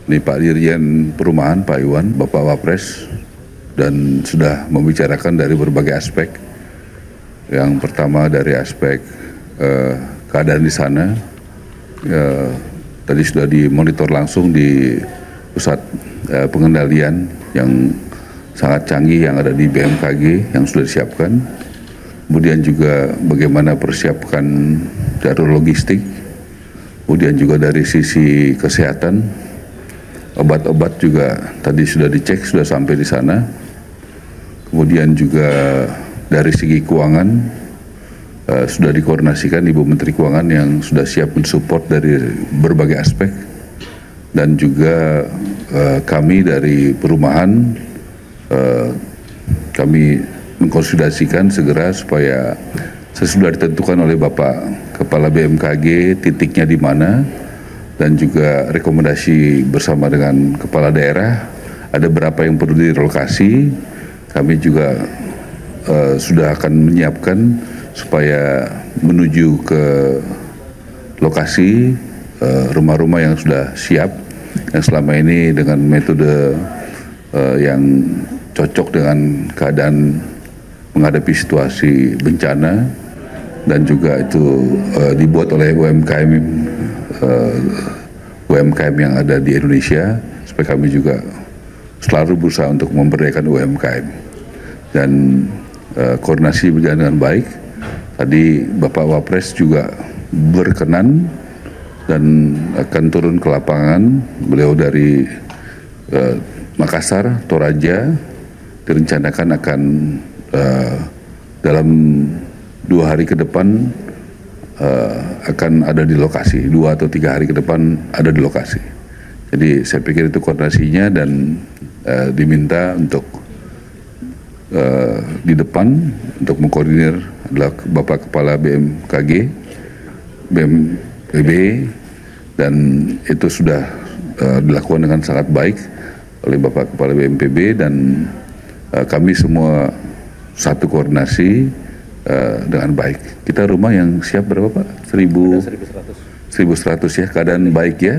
Ini Pak Dirjen Perumahan, Pak Iwan, Bapak Wapres, dan sudah membicarakan dari berbagai aspek. Yang pertama dari aspek keadaan di sana, tadi sudah dimonitor langsung di pusat pengendalian yang sangat canggih yang ada di BMKG yang sudah disiapkan. Kemudian juga bagaimana persiapkan jalur logistik, kemudian juga dari sisi kesehatan, obat-obat juga tadi sudah dicek, sudah sampai di sana. Kemudian juga dari segi keuangan sudah dikoordinasikan Ibu Menteri Keuangan yang sudah siap mensupport dari berbagai aspek. Dan juga kami dari perumahan, kami mengkonsolidasikan segera supaya sesudah ditentukan oleh Bapak Kepala BMKG titiknya di mana, dan juga rekomendasi bersama dengan kepala daerah ada berapa yang perlu direlokasi. Kami juga sudah akan menyiapkan supaya menuju ke lokasi rumah-rumah yang sudah siap, yang selama ini dengan metode yang cocok dengan keadaan menghadapi situasi bencana, dan juga itu dibuat oleh UMKM yang ada di Indonesia, supaya kami juga selalu berusaha untuk memberdayakan UMKM. Dan koordinasi berjalan dengan baik. Tadi Bapak Wapres juga berkenan dan akan turun ke lapangan. Beliau dari Makassar, Toraja, direncanakan akan dalam 2 hari ke depan akan ada di lokasi, 2 atau 3 hari ke depan ada di lokasi. Jadi saya pikir itu koordinasinya, dan diminta untuk di depan untuk mengkoordinir adalah Bapak Kepala BMKG, BMPB, dan itu sudah dilakukan dengan sangat baik oleh Bapak Kepala BMPB, dan kami semua satu koordinasi dengan baik. Kita rumah yang siap berapa Pak? 1.100 ya, keadaan baik ya,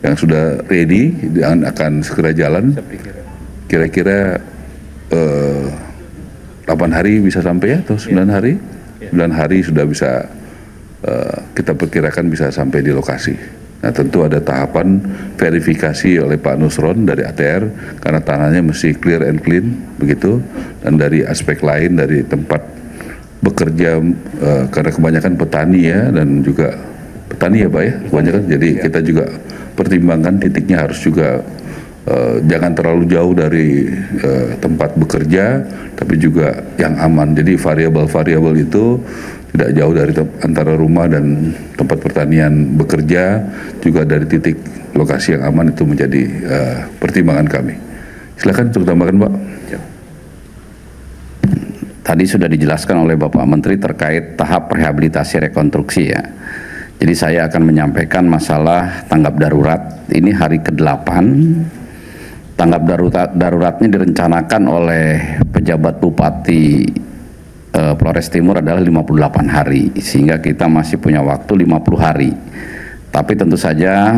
yang sudah ready dan akan segera jalan. Kira-kira 8 hari bisa sampai ya, atau 9 hari? 9 hari sudah bisa, kita perkirakan bisa sampai di lokasi. Nah tentu ada tahapan verifikasi oleh Pak Nusron dari ATR, karena tanahnya mesti clear and clean begitu, dan dari aspek lain dari tempat bekerja, karena kebanyakan petani ya, dan juga petani ya Pak ya, kebanyakan. Jadi kita juga pertimbangkan titiknya harus juga jangan terlalu jauh dari tempat bekerja, tapi juga yang aman. Jadi variabel-variabel itu tidak jauh dari antara rumah dan tempat pertanian bekerja, juga dari titik lokasi yang aman, itu menjadi pertimbangan kami. Silakan untuk tambahkan Pak. Tadi sudah dijelaskan oleh Bapak Menteri terkait tahap rehabilitasi rekonstruksi ya. Jadi saya akan menyampaikan masalah tanggap darurat. Ini hari ke-8. Tanggap daruratnya direncanakan oleh pejabat Bupati Flores Timur adalah 58 hari. Sehingga kita masih punya waktu 50 hari. Tapi tentu saja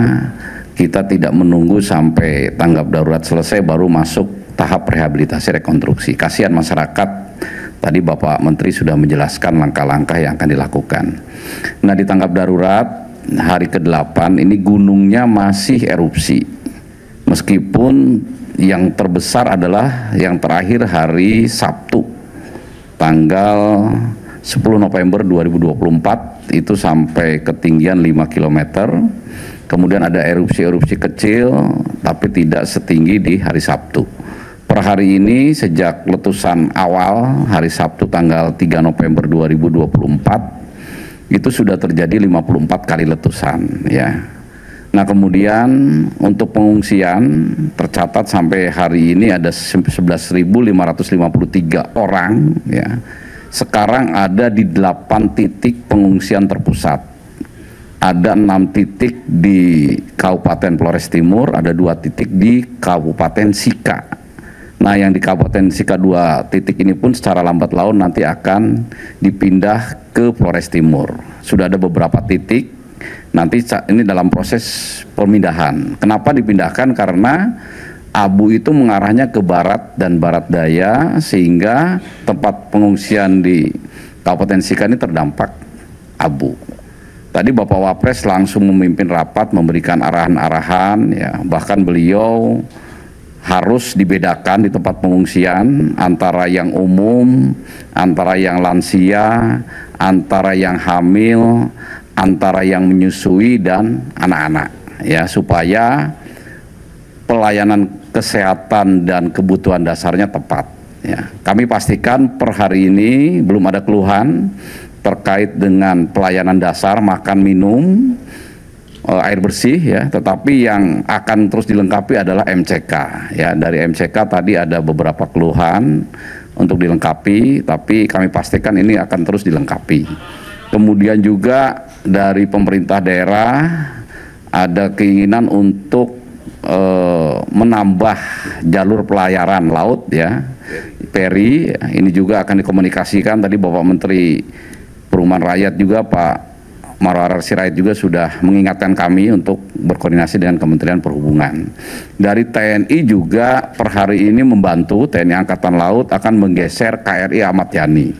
kita tidak menunggu sampai tanggap darurat selesai baru masuk tahap rehabilitasi rekonstruksi. Kasihan masyarakat. Tadi Bapak Menteri sudah menjelaskan langkah-langkah yang akan dilakukan. Nah di tanggap darurat hari ke-8 ini gunungnya masih erupsi. Meskipun yang terbesar adalah yang terakhir hari Sabtu tanggal 10 November 2024 itu sampai ketinggian 5 km. Kemudian ada erupsi-erupsi kecil tapi tidak setinggi di hari Sabtu. Per hari ini sejak letusan awal hari Sabtu tanggal 3 November 2024 itu sudah terjadi 54 kali letusan ya. Nah kemudian untuk pengungsian tercatat sampai hari ini ada 11.553 orang ya. Sekarang ada di 8 titik pengungsian terpusat. Ada 6 titik di Kabupaten Flores Timur, ada 2 titik di Kabupaten Sika. Nah yang di Kabupaten Sika 2 titik ini pun secara lambat laun nanti akan dipindah ke Flores Timur. Sudah ada beberapa titik Nanti ini dalam proses pemindahan. Kenapa dipindahkan? Karena abu itu mengarahnya ke barat dan barat daya, sehingga tempat pengungsian di Kabupaten Sika ini terdampak abu. Tadi Bapak Wapres langsung memimpin rapat, memberikan arahan-arahan, ya, bahkan beliau harus dibedakan di tempat pengungsian antara yang umum, antara yang lansia, antara yang hamil, antara yang menyusui dan anak-anak, ya, supaya pelayanan kesehatan dan kebutuhan dasarnya tepat. Ya, kami pastikan per hari ini belum ada keluhan terkait dengan pelayanan dasar makan minum, air bersih, ya. Tetapi yang akan terus dilengkapi adalah MCK. Ya, dari MCK tadi ada beberapa keluhan untuk dilengkapi, tapi kami pastikan ini akan terus dilengkapi. Kemudian juga dari pemerintah daerah ada keinginan untuk menambah jalur pelayaran laut, ya, peri. Ini juga akan dikomunikasikan. Tadi Bapak Menteri Perumahan Rakyat juga, Pak Marwarar Sirait, juga sudah mengingatkan kami untuk berkoordinasi dengan Kementerian Perhubungan. Dari TNI juga per hari ini membantu, TNI Angkatan Laut akan menggeser KRI Ahmad Yani.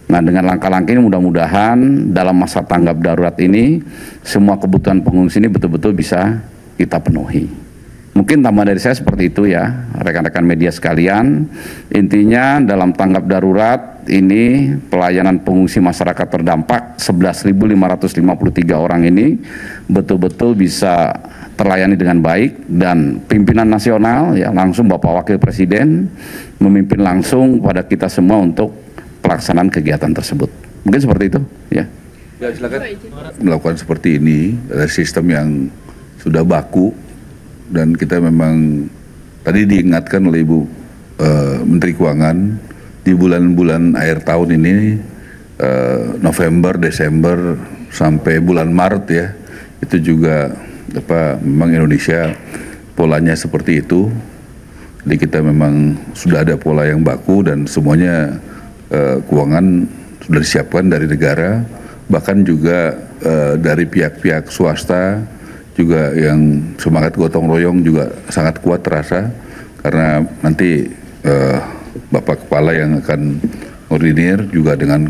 Nah, dengan langkah-langkah ini mudah-mudahan dalam masa tanggap darurat ini semua kebutuhan pengungsi ini betul-betul bisa kita penuhi. Mungkin tambahan dari saya seperti itu, ya, rekan-rekan media sekalian. Intinya dalam tanggap darurat ini pelayanan pengungsi masyarakat terdampak 11.553 orang ini betul-betul bisa terlayani dengan baik, dan pimpinan nasional, ya, langsung Bapak Wakil Presiden memimpin langsung pada kita semua untuk pelaksanaan kegiatan tersebut. Mungkin seperti itu, ya. Ya, silakan. Melakukan seperti ini, ada sistem yang sudah baku, dan kita memang tadi diingatkan oleh Ibu Menteri Keuangan di bulan-bulan akhir tahun ini, November, Desember sampai bulan Maret, ya, itu juga memang Indonesia polanya seperti itu. Jadi kita memang sudah ada pola yang baku, dan semuanya keuangan sudah disiapkan dari negara, bahkan juga dari pihak-pihak swasta juga yang semangat gotong royong juga sangat kuat terasa, karena nanti Bapak Kepala yang akan koordinir juga dengan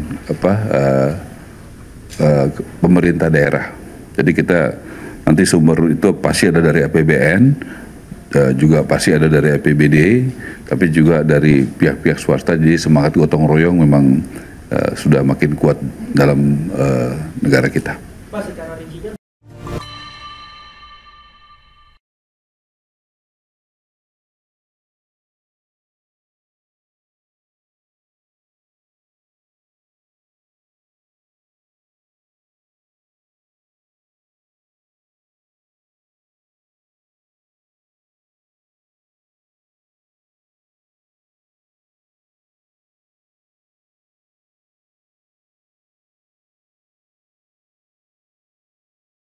pemerintah daerah. Jadi kita nanti sumber itu pasti ada dari APBN, juga pasti ada dari APBD, tapi juga dari pihak-pihak swasta. Jadi semangat gotong royong memang sudah makin kuat dalam negara kita.